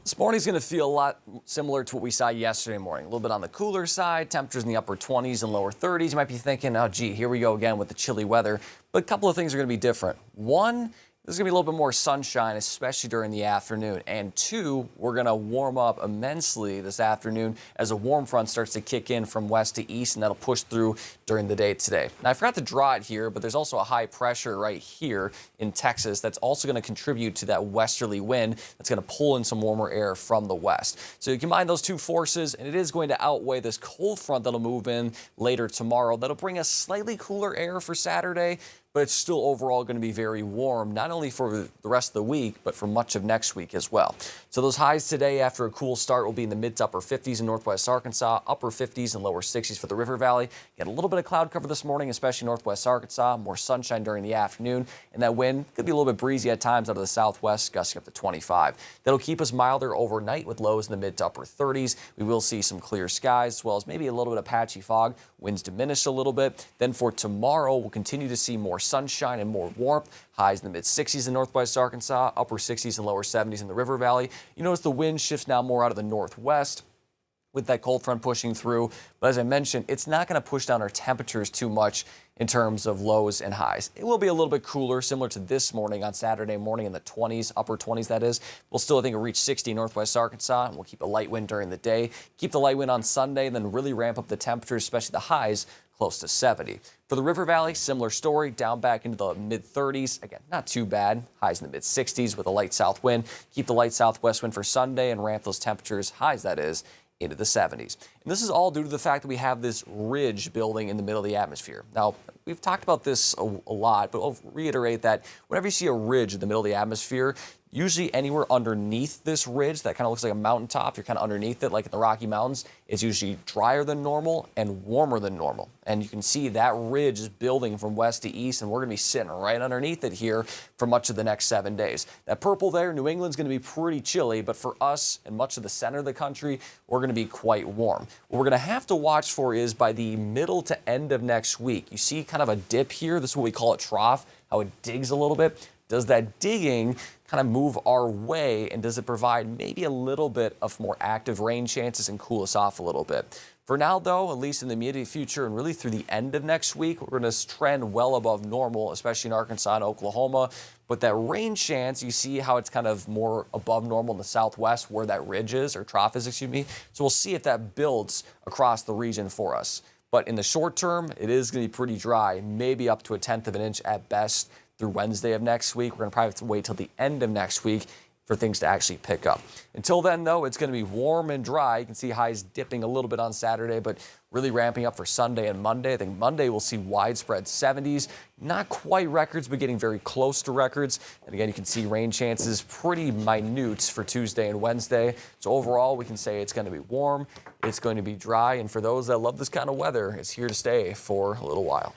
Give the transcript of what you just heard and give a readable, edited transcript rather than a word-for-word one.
This morning's going to feel a lot similar to what we saw yesterday morning. A little bit on the cooler side, temperatures in the upper 20s and lower 30s. You might be thinking, oh, gee, here we go again with the chilly weather. But a couple of things are going to be different. One, there's going to be a little bit more sunshine, especially during the afternoon. And two, we're going to warm up immensely this afternoon as a warm front starts to kick in from west to east, and that'll push through during the day today. Now, I forgot to draw it here, but there's also a high pressure right here in Texas that's also going to contribute to that westerly wind that's going to pull in some warmer air from the west. So you combine those two forces, and it is going to outweigh this cold front that'll move in later tomorrow. That'll bring us slightly cooler air for Saturday, but it's still overall going to be very warm, not only for the rest of the week, but for much of next week as well. So those highs today after a cool start will be in the mid to upper 50s in northwest Arkansas, upper 50s and lower 60s for the River Valley. Get a little bit of cloud cover this morning, especially northwest Arkansas, more sunshine during the afternoon, and that wind could be a little bit breezy at times out of the southwest, gusting up to 25. That'll keep us milder overnight with lows in the mid to upper 30s. We will see some clear skies as well as maybe a little bit of patchy fog. Winds diminish a little bit. Then for tomorrow, we'll continue to see more sunshine and more warmth. Highs in the mid 60s in northwest Arkansas, upper 60s and lower 70s in the River Valley. You notice the wind shifts now more out of the northwest with that cold front pushing through. But as I mentioned, it's not going to push down our temperatures too much in terms of lows and highs. It will be a little bit cooler, similar to this morning on Saturday morning in the 20s, upper 20s that is. We'll still, I think, reach 60 northwest Arkansas, and we'll keep a light wind during the day. Keep the light wind on Sunday, and then really ramp up the temperatures, especially the highs, close to 70. For the River Valley, similar story, down back into the mid-30s. Again, not too bad. Highs in the mid-60s with a light south wind. Keep the light southwest wind for Sunday and ramp those temperatures, highs that is, into the 70s. And this is all due to the fact that we have this ridge building in the middle of the atmosphere. Now, we've talked about this a lot, but I'll reiterate that whenever you see a ridge in the middle of the atmosphere, usually anywhere underneath this ridge that kind of looks like a mountaintop, you're kind of underneath it, like in the Rocky Mountains, is usually drier than normal and warmer than normal. And you can see that ridge is building from west to east, and we're going to be sitting right underneath it here for much of the next 7 days. That purple there, New England's going to be pretty chilly, but for us and much of the center of the country, we're going to be quite warm. What we're going to have to watch for is by the middle to end of next week, you see kind of a dip here. This is what we call a trough, how it digs a little bit. Does that digging kind of move our way, and does it provide maybe a little bit of more active rain chances and cool us off a little bit? For now, though, at least in the immediate future and really through the end of next week, we're going to trend well above normal, especially in Arkansas and Oklahoma. But that rain chance, you see how it's kind of more above normal in the southwest where that ridge is, or trough is, excuse me. So we'll see if that builds across the region for us. But in the short term, it is going to be pretty dry, maybe up to 1/10 of an inch at best through Wednesday of next week. We're going to probably have to wait till the end of next week for things to actually pick up. Until then, though, it's going to be warm and dry. You can see highs dipping a little bit on Saturday, but really ramping up for Sunday and Monday. I think Monday we'll see widespread 70s. Not quite records, but getting very close to records. And again, you can see rain chances pretty minute for Tuesday and Wednesday. So overall, we can say it's going to be warm, it's going to be dry, and for those that love this kind of weather, it's here to stay for a little while.